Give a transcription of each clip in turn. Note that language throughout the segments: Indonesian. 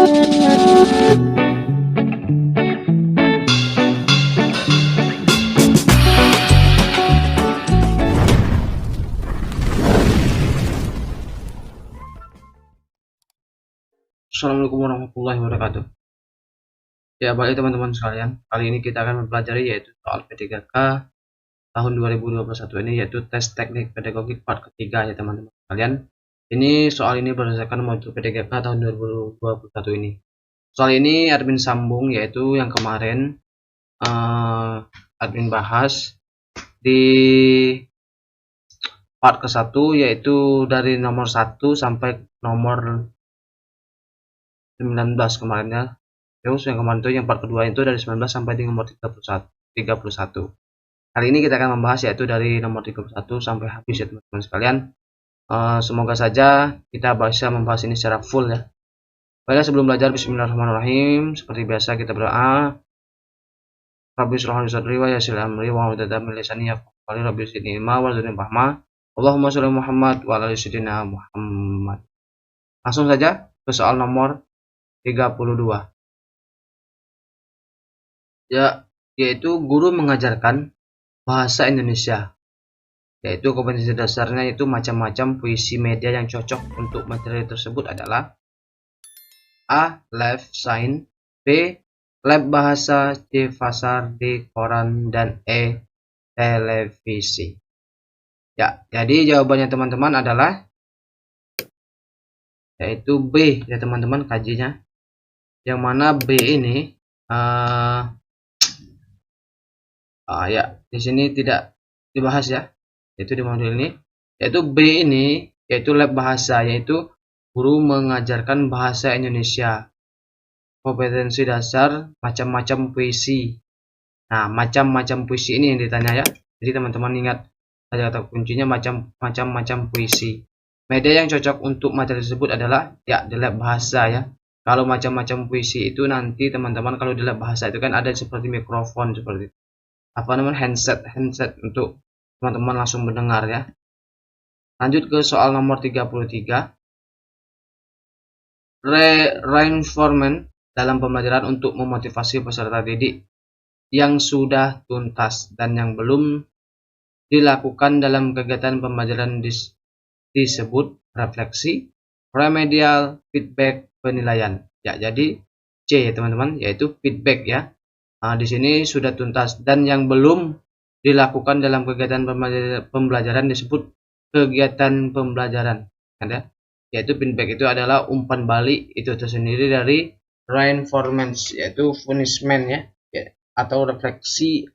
Assalamualaikum warahmatullahi wabarakatuh. Ya, balik teman-teman sekalian. Kali ini kita akan mempelajari yaitu soal P3K tahun 2021 ini, yaitu tes teknik pedagogik part ketiga ya teman-teman sekalian. Ini soal ini berdasarkan modul P3K tahun 2021 ini. Soal ini admin sambung yaitu yang kemarin admin bahas di part ke-1, yaitu dari nomor 1 sampai nomor 19 kemarin ya. Terus yang kemarin itu yang part kedua itu dari 19 sampai di nomor 31. Kali ini kita akan membahas yaitu dari nomor 31 sampai habis ya teman-teman sekalian. Semoga saja kita bisa membahas ini secara full ya. Baiklah, sebelum belajar, bismillahirrahmanirrahim. Seperti biasa kita berdoa. Rabbi shrah li sadri wa yassir li amri wa hlul 'uqdatam min lisani yafqahu qawli. Rabbi zidni ilma warzuqni fahma. Allahumma sholli Muhammad wa ala ali sayyidina Muhammad. Langsung saja ke soal nomor 32. Ya, yaitu guru mengajarkan bahasa Indonesia. Yaitu kompetensi dasarnya itu macam-macam puisi media yang cocok untuk materi tersebut adalah A. Live sign, B. Lab bahasa, C. Pasar, D. Koran, dan E. Televisi. Ya, jadi jawabannya teman-teman adalah yaitu B ya teman-teman, kajinya. Yang mana B ini ya di sini tidak dibahas ya, yaitu di modul ini. Yaitu B ini yaitu lab bahasa, yaitu guru mengajarkan bahasa Indonesia. Kompetensi dasar macam-macam puisi. Nah, macam-macam puisi ini yang ditanya ya. Jadi teman-teman ingat kata kuncinya macam-macam puisi. Media yang cocok untuk materi tersebut adalah ya di lab bahasa ya. Kalau macam-macam puisi itu nanti teman-teman kalau di lab bahasa itu kan ada seperti mikrofon, seperti apa namanya, handset untuk teman-teman langsung mendengar ya. Lanjut ke soal nomor 33. Reinforcement dalam pembelajaran untuk memotivasi peserta didik yang sudah tuntas dan yang belum dilakukan dalam kegiatan pembelajaran disebut refleksi, remedial, feedback, penilaian. Ya, jadi C ya teman-teman, yaitu feedback ya. Di sini sudah tuntas dan yang belum dilakukan dalam kegiatan pembelajaran disebut kegiatan pembelajaran. Ya? Yaitu feedback itu adalah umpan balik itu tersendiri dari reinforcement, yaitu punishment ya, atau refleksi.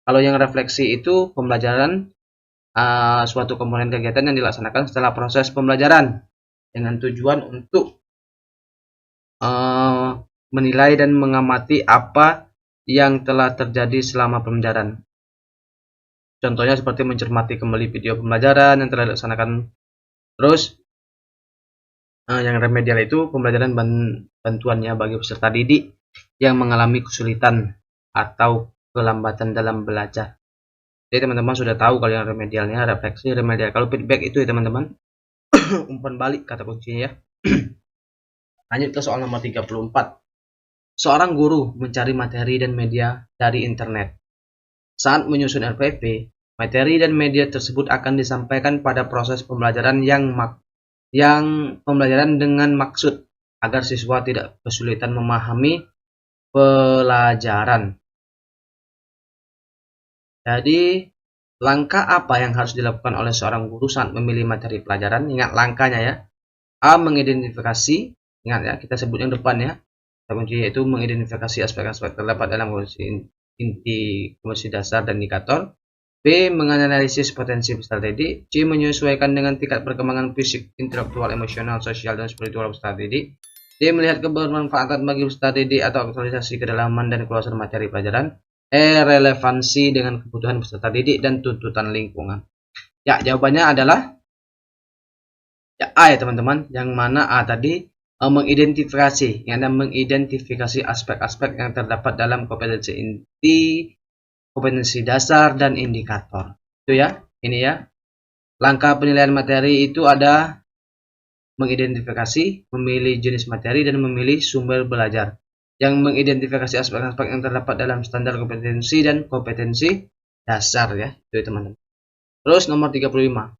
Kalau yang refleksi itu pembelajaran suatu komponen kegiatan yang dilaksanakan setelah proses pembelajaran dengan tujuan untuk menilai dan mengamati apa yang telah terjadi selama pembelajaran. Contohnya seperti mencermati kembali video pembelajaran yang telah dilaksanakan. Terus yang remedial itu pembelajaran bantuannya bagi peserta didik yang mengalami kesulitan atau kelambatan dalam belajar. Jadi teman-teman sudah tahu kalau yang remedialnya refleksi, remedial. Kalau feedback itu ya teman-teman umpan balik kata kuncinya ya. Lanjut ke soal nomor 34. Seorang guru mencari materi dan media dari internet. Saat menyusun RPP, materi dan media tersebut akan disampaikan pada proses pembelajaran yang pembelajaran dengan maksud agar siswa tidak kesulitan memahami pelajaran. Jadi, langkah apa yang harus dilakukan oleh seorang guru saat memilih materi pelajaran? Ingat langkahnya ya. A. Mengidentifikasi. Ingat ya, kita sebut yang depan ya. Kunci yaitu mengidentifikasi aspek-aspek terdapat dalam inti kompetensi dasar dan indikator. B. Menganalisis potensi peserta didik. C. Menyesuaikan dengan tingkat perkembangan fisik, intelektual, emosional, sosial, dan spiritual peserta didik. D. Melihat kebermanfaatan bagi peserta didik atau aktualisasi kedalaman dan keluasan materi pelajaran. E. Relevansi dengan kebutuhan peserta didik dan tuntutan lingkungan. Ya, jawabannya adalah ya A ya teman-teman. Yang mana A tadi mengidentifikasi, yang ada mengidentifikasi aspek-aspek yang terdapat dalam kompetensi inti, kompetensi dasar, dan indikator. Itu ya, ini ya. Langkah penilaian materi itu ada mengidentifikasi, memilih jenis materi, dan memilih sumber belajar. Yang mengidentifikasi aspek-aspek yang terdapat dalam standar kompetensi dan kompetensi dasar ya, itu teman-teman. Terus nomor 35.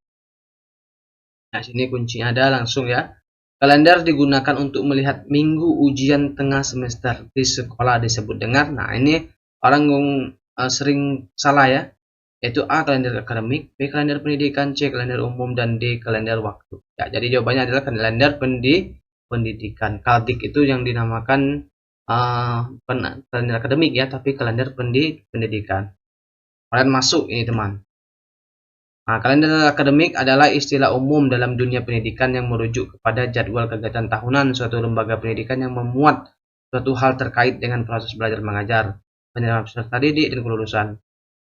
Nah, sini kuncinya ada langsung ya. Kalender digunakan untuk melihat minggu ujian tengah semester di sekolah disebut dengar. Nah, ini orang sering salah ya. Yaitu A. kalender akademik, B. kalender pendidikan, C. kalender umum, dan D. kalender waktu. Ya, jadi jawabannya adalah kalender pendidikan. Kaldik itu yang dinamakan bukan kalender akademik ya, tapi kalender pendidikan. Kalian masuk ini teman. Nah, kalender akademik adalah istilah umum dalam dunia pendidikan yang merujuk kepada jadwal kegiatan tahunan suatu lembaga pendidikan yang memuat suatu hal terkait dengan proses belajar mengajar, penerimaan peserta didik, dan kelulusan.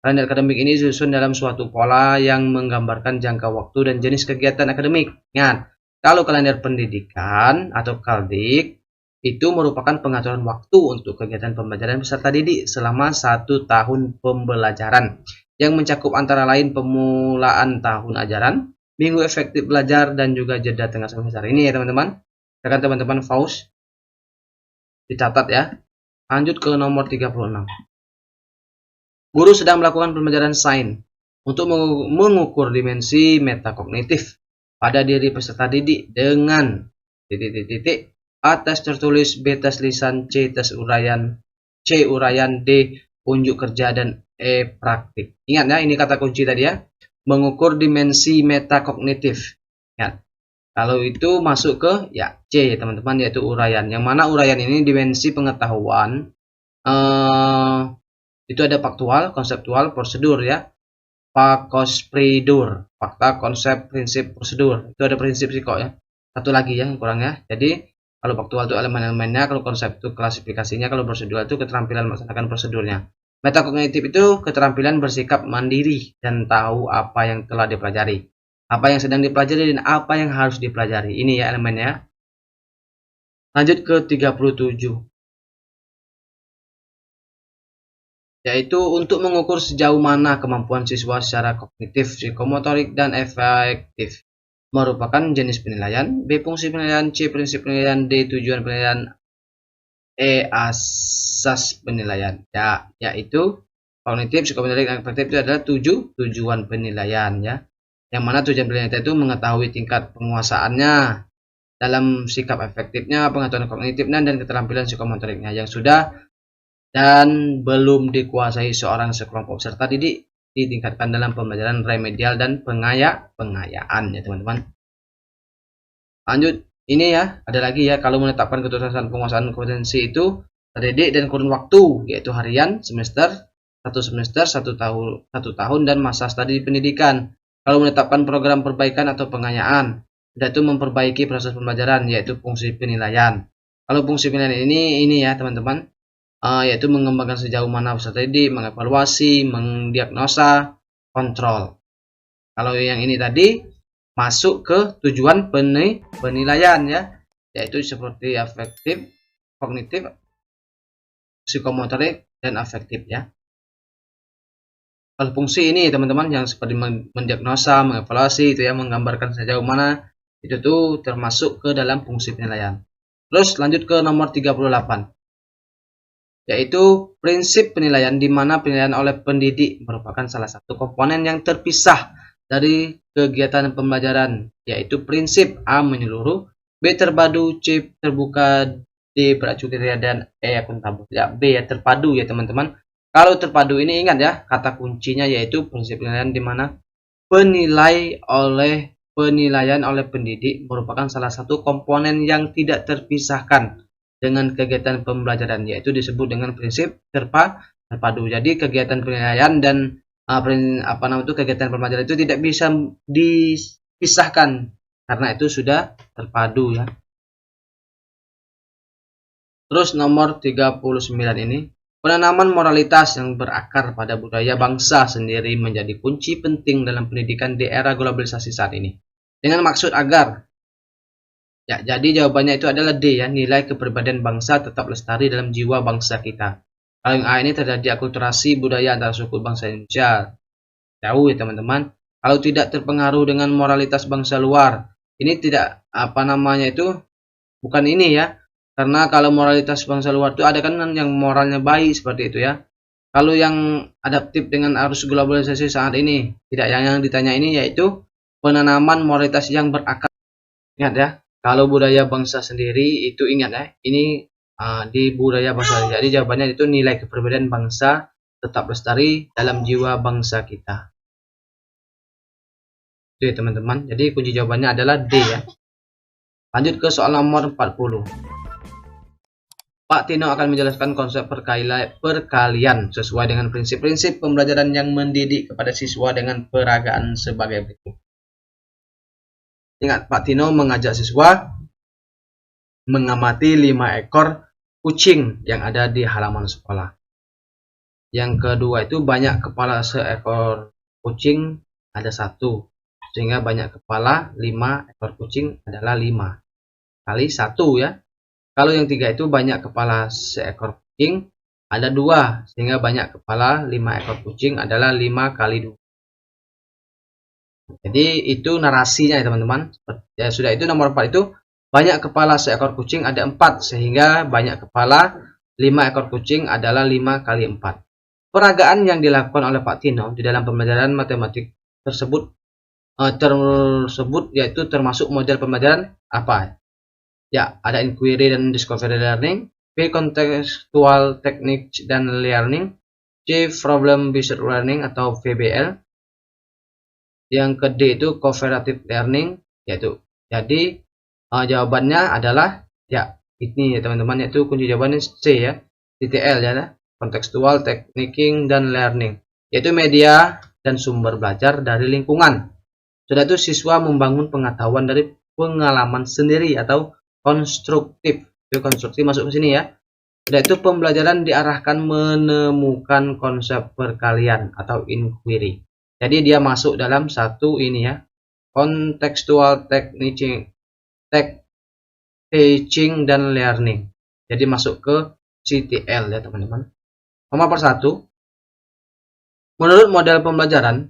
Kalender akademik ini disusun dalam suatu pola yang menggambarkan jangka waktu dan jenis kegiatan akademik. Ingat, kalau kalender pendidikan atau kaldik itu merupakan pengaturan waktu untuk kegiatan pembelajaran peserta didik selama 1 tahun pembelajaran, yang mencakup antara lain pemulaan tahun ajaran, minggu efektif belajar, dan juga jeda tengah semester. Ini ya teman-teman. Silakan teman-teman pause. Dicatat ya. Lanjut ke nomor 36. Guru sedang melakukan pembelajaran sains untuk mengukur dimensi metakognitif pada diri peserta didik dengan titik-titik. A. tes tertulis, B. tes lisan, C. tes uraian, C. uraian, D. unjuk kerja, dan E. praktik. Ingat ya, ini kata kunci tadi ya. Mengukur dimensi metakognitif. Ingat, kalau itu masuk ke ya C teman-teman, yaitu uraian. Yang mana uraian ini dimensi pengetahuan. Itu ada faktual, konseptual, prosedur ya. Fakospredur, fakta, konsep, prinsip, prosedur. Itu ada prinsip sih kok ya. Satu lagi ya yang kurang ya. Jadi kalau faktual itu elemen-elemennya, kalau konsep itu klasifikasinya, kalau prosedur itu keterampilan melaksanakan prosedurnya. Metakognitif itu keterampilan bersikap mandiri dan tahu apa yang telah dipelajari, apa yang sedang dipelajari, dan apa yang harus dipelajari. Ini ya elemennya. Lanjut ke 37. Yaitu untuk mengukur sejauh mana kemampuan siswa secara kognitif, psikomotorik, dan efektif. Merupakan jenis penilaian, B. fungsi penilaian, C. prinsip penilaian, D. tujuan penilaian, E. asas penilaian. Ya, yaitu kognitif, psikomotorik, dan efektif itu adalah tujuan penilaian ya. Yang mana tujuan penilaian itu mengetahui tingkat penguasaannya dalam sikap efektifnya, pengetahuan kognitifnya, dan keterampilan psikomotoriknya yang sudah dan belum dikuasai seorang sekelompok peserta didik, ditingkatkan dalam pembelajaran remedial dan pengayaan ya teman-teman. Lanjut, ini ya, ada lagi ya, kalau menetapkan ketuntasan penguasaan kompetensi itu terdidik dan kurun waktu, yaitu harian, semester, 1 tahun, dan masa studi pendidikan. Kalau menetapkan program perbaikan atau pengayaan, yaitu memperbaiki proses pembelajaran, yaitu fungsi penilaian. Kalau fungsi penilaian ini ya teman-teman, yaitu mengembangkan sejauh mana peserta didik, mengevaluasi, mendiagnosa, kontrol. Kalau yang ini tadi masuk ke tujuan penilaian ya, yaitu seperti efektif, kognitif, psikomotorik, dan afektif ya. Kalau fungsi ini teman-teman yang seperti mendiagnosa, mengevaluasi itu ya, menggambarkan sejauh mana itu tuh termasuk ke dalam fungsi penilaian. Terus lanjut ke nomor 38. Yaitu prinsip penilaian, di mana penilaian oleh pendidik merupakan salah satu komponen yang terpisah dari kegiatan pembelajaran, yaitu prinsip A. menyeluruh, B. terpadu, C. terbuka, D. beracuria, dan E. akuntabel. Ya, B ya terpadu ya teman-teman. Kalau terpadu ini ingat ya, kata kuncinya yaitu prinsip penilaian, di mana penilaian oleh pendidik merupakan salah satu komponen yang tidak terpisahkan dengan kegiatan pembelajaran, yaitu disebut dengan prinsip terpadu. Jadi kegiatan penilaian dan kegiatan pembelajaran itu tidak bisa dipisahkan karena itu sudah terpadu ya. Terus nomor 39 ini, penanaman moralitas yang berakar pada budaya bangsa sendiri menjadi kunci penting dalam pendidikan di era globalisasi saat ini. Dengan maksud agar ya, jadi jawabannya itu adalah D ya, nilai kepribadian bangsa tetap lestari dalam jiwa bangsa kita. Kalau yang A ini terjadi akulturasi budaya antara suku bangsa Indonesia. Jauh ya teman-teman. Kalau tidak terpengaruh dengan moralitas bangsa luar, ini tidak apa namanya itu, bukan ini ya. Karena kalau moralitas bangsa luar itu ada kan yang moralnya baik seperti itu ya. Kalau yang adaptif dengan arus globalisasi saat ini, tidak, yang ditanya ini yaitu penanaman moralitas yang berakar. Ingat ya, kalau budaya bangsa sendiri itu, ingat ya, ini di budaya bangsa. Jadi jawabannya itu nilai kepribadian bangsa tetap lestari dalam jiwa bangsa kita. Itu ya teman-teman. Jadi kunci jawabannya adalah D ya. Lanjut ke soal nomor 40. Pak Tino akan menjelaskan konsep perkalian sesuai dengan prinsip-prinsip pembelajaran yang mendidik kepada siswa dengan peragaan sebagai berikut. Ingat, Pak Tino mengajak siswa mengamati 5 ekor kucing yang ada di halaman sekolah. Yang kedua itu banyak kepala seekor kucing ada 1. Sehingga banyak kepala 5 ekor kucing adalah 5 kali 1 ya. Kalau yang 3 itu banyak kepala seekor kucing ada 2. Sehingga banyak kepala 5 ekor kucing adalah 5 kali 2. Jadi itu narasinya ya teman-teman. Ya sudah, itu nomor 4 itu banyak kepala seekor kucing ada 4. Sehingga banyak kepala 5 ekor kucing adalah 5 kali 4. Peragaan yang dilakukan oleh Pak Tino di dalam pembelajaran matematik tersebut yaitu termasuk model pembelajaran apa? Ya, ada inquiry dan discovery learning, B contextual technique dan learning, C problem based learning atau VBL. Yang ke D itu cooperative learning, yaitu. Jadi jawabannya adalah ya ini ya teman-teman, yaitu kunci jawabannya C ya, CTL ya, contextual technique dan learning, yaitu media dan sumber belajar dari lingkungan. Sudah itu siswa membangun pengetahuan dari pengalaman sendiri atau konstruktif. Itu konstruktif masuk ke sini ya. Sudah itu pembelajaran diarahkan menemukan konsep perkalian atau inquiry. Jadi dia masuk dalam satu ini ya. Contextual teaching dan learning. Jadi masuk ke CTL ya teman-teman. Nomor 1. Menurut model pembelajaran,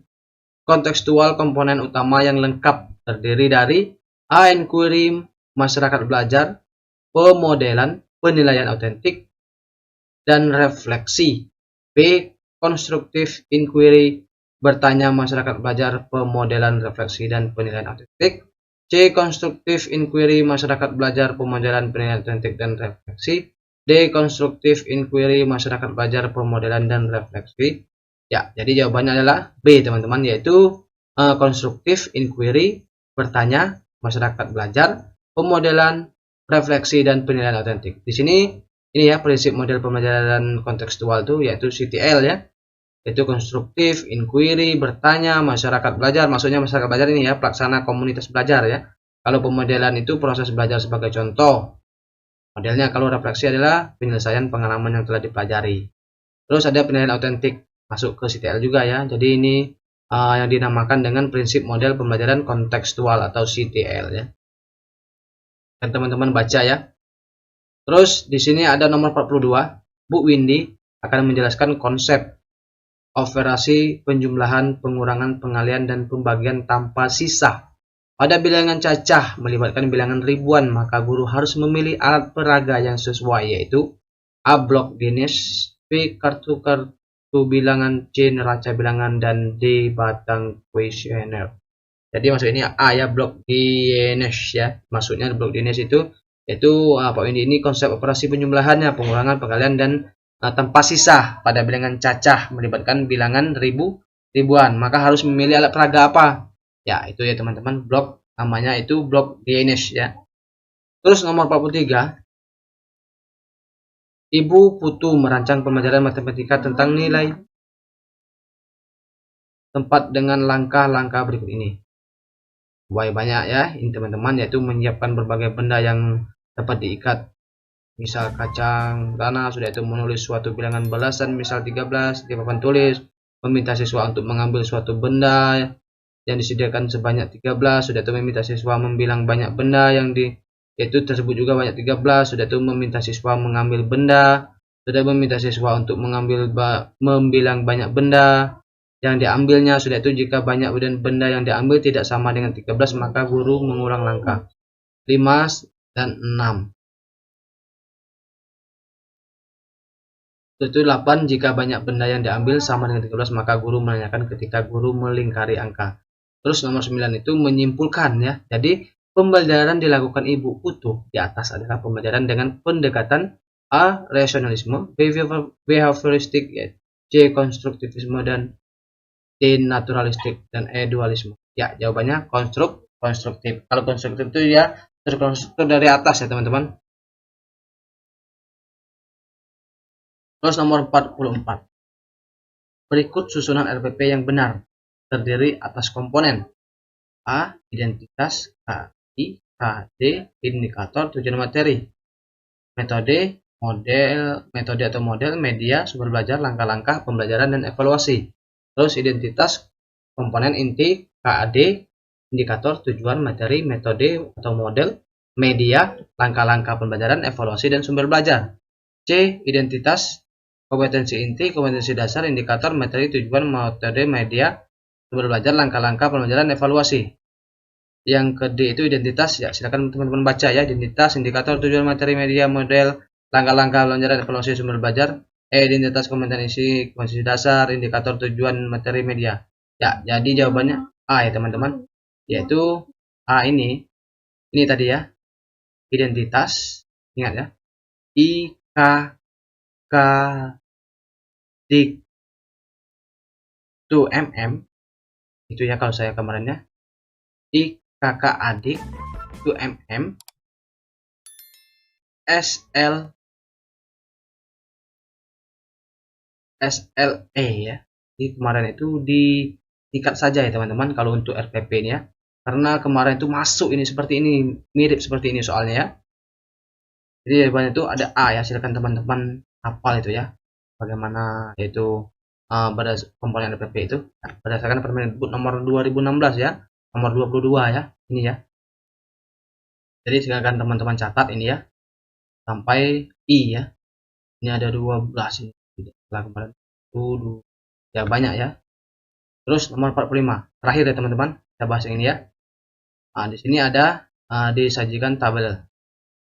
kontekstual komponen utama yang lengkap terdiri dari A. Inquiry, masyarakat belajar, pemodelan, penilaian autentik, dan refleksi. B. Constructive inquiry, bertanya, masyarakat belajar, pemodelan, refleksi, dan penilaian autentik. C. Constructive inquiry, masyarakat belajar, pemodelan, penilaian autentik, dan refleksi. D. Constructive inquiry, masyarakat belajar, pemodelan, dan refleksi. Ya, jadi jawabannya adalah B teman-teman, yaitu constructive inquiry, bertanya, masyarakat belajar, pemodelan, refleksi, dan penilaian autentik. Di sini ini ya prinsip model pembelajaran kontekstual itu yaitu CTL ya, yaitu constructive inquiry, bertanya, masyarakat belajar. Maksudnya masyarakat belajar ini ya pelaksana komunitas belajar ya. Kalau pemodelan itu proses belajar sebagai contoh. Modelnya kalau refleksi adalah penyelesaian pengalaman yang telah dipelajari. Terus ada penilaian autentik, masuk ke CTL juga ya. Jadi ini yang dinamakan dengan prinsip model pembelajaran kontekstual atau CTL ya. Dan teman-teman baca ya. Terus di sini ada nomor 42. Bu Windy akan menjelaskan konsep operasi penjumlahan, pengurangan, pengalian, dan pembagian tanpa sisa. Pada bilangan cacah melibatkan bilangan ribuan, maka guru harus memilih alat peraga yang sesuai, yaitu A. Blok Guinness, B. Kartu bilangan, C. neraca bilangan, dan D. batang kuesioner. Jadi maksud ini A ya, blok Guinness ya. Maksudnya blok Guinness itu yaitu apa ini konsep operasi penjumlahannya, pengurangan, pengalian, dan tanpa sisa pada bilangan cacah melibatkan bilangan ribuan, maka harus memilih alat peraga apa? Ya, itu ya teman-teman, blok namanya itu blok Guinness ya. Terus nomor 43. Ibu Putu merancang pembelajaran matematika tentang nilai tempat dengan langkah-langkah berikut ini. Banyak ya ini teman-teman, yaitu menyiapkan berbagai benda yang dapat diikat, misal kacang tanah. Sudah itu menulis suatu bilangan belasan, misal 13 di papan tulis, meminta siswa untuk mengambil suatu benda yang disediakan sebanyak 13. Sudah itu meminta siswa membilang banyak benda yang yaitu tersebut juga banyak 13. Sudah itu meminta siswa mengambil benda. Sudah meminta siswa untuk membilang banyak benda. yang diambilnya. Sudah itu jika banyak benda yang diambil tidak sama dengan 13 maka guru mengulang langkah. 5 dan 6. Itu 8 jika banyak benda yang diambil sama dengan 13 maka guru menanyakan ketika guru melingkari angka. Terus nomor 9 itu menyimpulkan ya. Jadi pembelajaran dilakukan ibu utuh di atas adalah pembelajaran dengan pendekatan A. Rasionalisme, B. Behavioristik, ya, C. Konstruktivisme, dan D. Naturalistik, dan E. Dualisme. Ya, jawabannya konstruktif. Kalau konstruktif itu ya terkonstruktor dari atas ya teman-teman. Terus nomor 44. Berikut susunan RPP yang benar. Terdiri atas komponen A. Identitas, KI, KD, indikator, tujuan materi, metode, metode atau model, media, sumber belajar, langkah-langkah pembelajaran, dan evaluasi. Terus identitas, komponen inti, KAD, indikator, tujuan, materi, metode atau model, media, langkah-langkah pembelajaran, evaluasi, dan sumber belajar. C. Identitas, kompetensi inti, kompetensi dasar, indikator, materi, tujuan, metode, media, sumber belajar, langkah-langkah pembelajaran, evaluasi. Yang ke D itu identitas, ya silakan teman-teman baca ya. Identitas, indikator, tujuan, materi, media, model, langkah-langkah pembelajaran, evaluasi, sumber belajar. Identitas, kompetensi, kompetensi dasar, indikator, tujuan, materi, media. Ya, jadi jawabannya A ya teman-teman, yaitu A ini tadi ya, identitas. Ingat ya, I, K, K, dik, to MM itu ya kalau saya kemarinnya. I, kakak adik, to MM, SL, SLE ya. Ini kemarin itu diikat saja ya teman-teman kalau untuk RPP ini ya. Karena kemarin itu masuk ini seperti ini, mirip seperti ini soalnya ya. Jadi jawabannya itu ada A ya. Silakan teman-teman hafal itu ya. Bagaimana itu pada komponen RPP itu berdasarkan Permendikbud nomor 2016 ya. Nomor 22 ya. Ini ya. Jadi silakan teman-teman catat ini ya. Sampai I ya. Ini ada 12 ini. Setelah kemarin itu ya banyak ya. Terus nomor 45. Terakhir ya teman-teman. Kita bahas yang ini ya. Nah, di sini ada disajikan tabel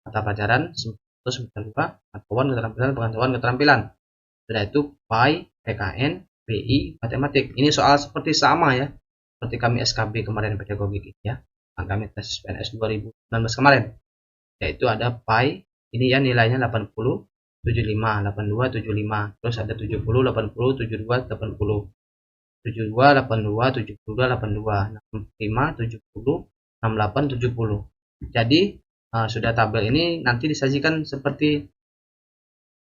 mata pelajaran terus pengetahuan keterampilan, pengetahuan keterampilan. Sudah itu PAI, PKN, PI, matematik. Ini soal seperti sama ya. Seperti kami SKB kemarin pedagogik ya. Nah, kami tes PNS 2019 kemarin. Yaitu ada PAI, ini ya nilainya 80, 75, 82, 75. Terus ada 70, 80, 72, 80. 72, 82, 72, 82. 65, 70, 68, 70. Jadi sudah tabel ini nanti disajikan seperti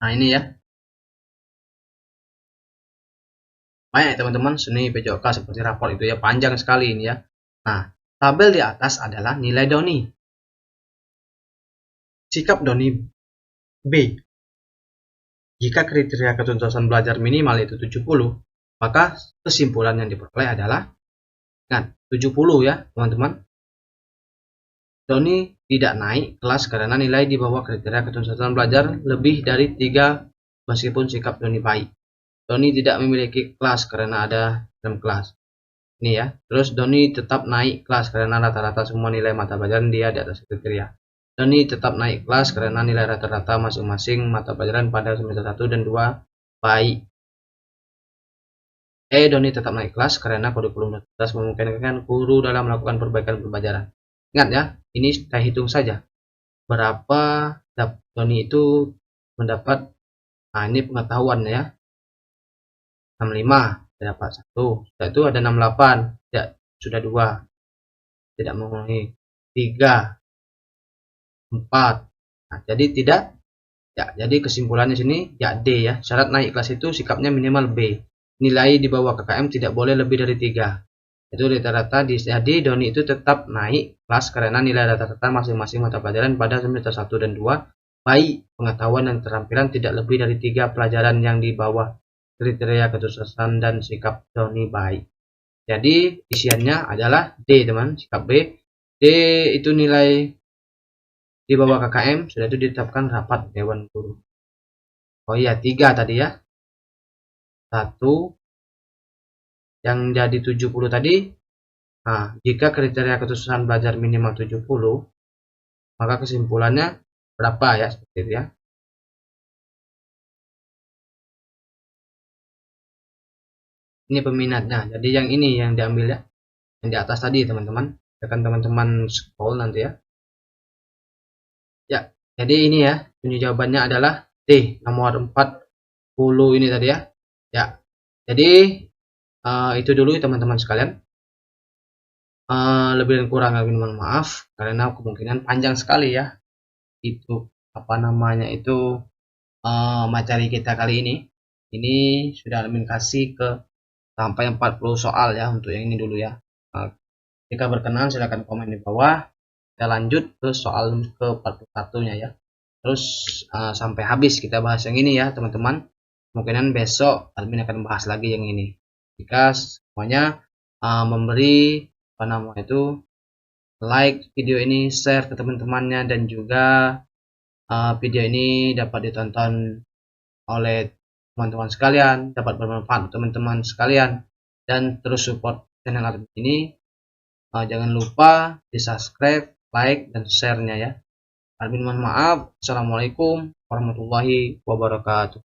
ini ya. Banyak teman-teman seni PJOK seperti rapor itu ya, panjang sekali ini ya. Nah, tabel di atas adalah nilai Doni. Sikap Doni B. Jika kriteria ketuntasan belajar minimal itu 70, maka kesimpulan yang diperoleh adalah 70 ya teman-teman. Doni tidak naik kelas karena nilai di bawah kriteria ketuntasan belajar lebih dari 3 meskipun sikap Doni baik. Doni tidak memiliki kelas karena ada dalam kelas. Ini ya. Terus Doni tetap naik kelas karena rata-rata semua nilai mata pelajaran dia di atas kriteria. Doni tetap naik kelas karena nilai rata-rata masing-masing mata pelajaran pada semester 1 dan 2 baik. Doni tetap naik kelas karena kurikulum universitas memungkinkan guru dalam melakukan perbaikan pembelajaran. Ingat ya, ini kita hitung saja berapa Doni itu mendapat. Nah, ini pengetahuan ya. 65 dapat 1. Setelah itu ada 68, ya sudah 2. Tidak memenuhi 3, 4. Nah, jadi tidak ya, jadi kesimpulannya sini ya D ya. Syarat naik kelas itu sikapnya minimal B. Nilai di bawah KKM tidak boleh lebih dari 3. Itu rata-rata jadi Doni itu tetap naik kelas karena nilai rata-rata masing-masing mata pelajaran pada semester 1 dan 2 baik. Pengetahuan dan keterampilan tidak lebih dari 3 pelajaran yang di bawah kriteria ketuntasan dan sikap Doni baik. Jadi isiannya adalah D teman, sikap B. D itu nilai di bawah KKM sudah itu ditetapkan rapat Dewan Guru. Oh iya 3 tadi ya. 1, yang jadi 70 tadi. Nah, jika kriteria kesuksesan belajar minimal 70, maka kesimpulannya berapa ya, seperti itu ya. Ini peminatnya. Jadi yang ini yang diambil ya. Yang di atas tadi teman-teman. Akan teman-teman scroll nanti ya. Ya, jadi ini ya. Kunci jawabannya adalah D, nomor 40 ini tadi ya. Ya. Jadi itu dulu teman-teman sekalian. Lebih dan kurang kami mohon maaf karena kemungkinan panjang sekali ya. Itu apa namanya itu materi kita kali ini. Ini sudah admin kasih ke sampai 40 soal ya untuk yang ini dulu ya. Jika berkenan silahkan komen di bawah. Kita lanjut ke soal ke 41-nya ya. Terus sampai habis kita bahas yang ini ya teman-teman. Kemungkinan besok admin akan bahas lagi yang ini. Jika semuanya memberi apa namanya itu like video ini, share ke teman-temannya, dan juga video ini dapat ditonton oleh teman-teman sekalian, dapat bermanfaat untuk teman-teman sekalian, dan terus support channel admin ini. Jangan lupa di subscribe, like, dan share-nya ya. Admin mohon maaf. Assalamualaikum warahmatullahi wabarakatuh.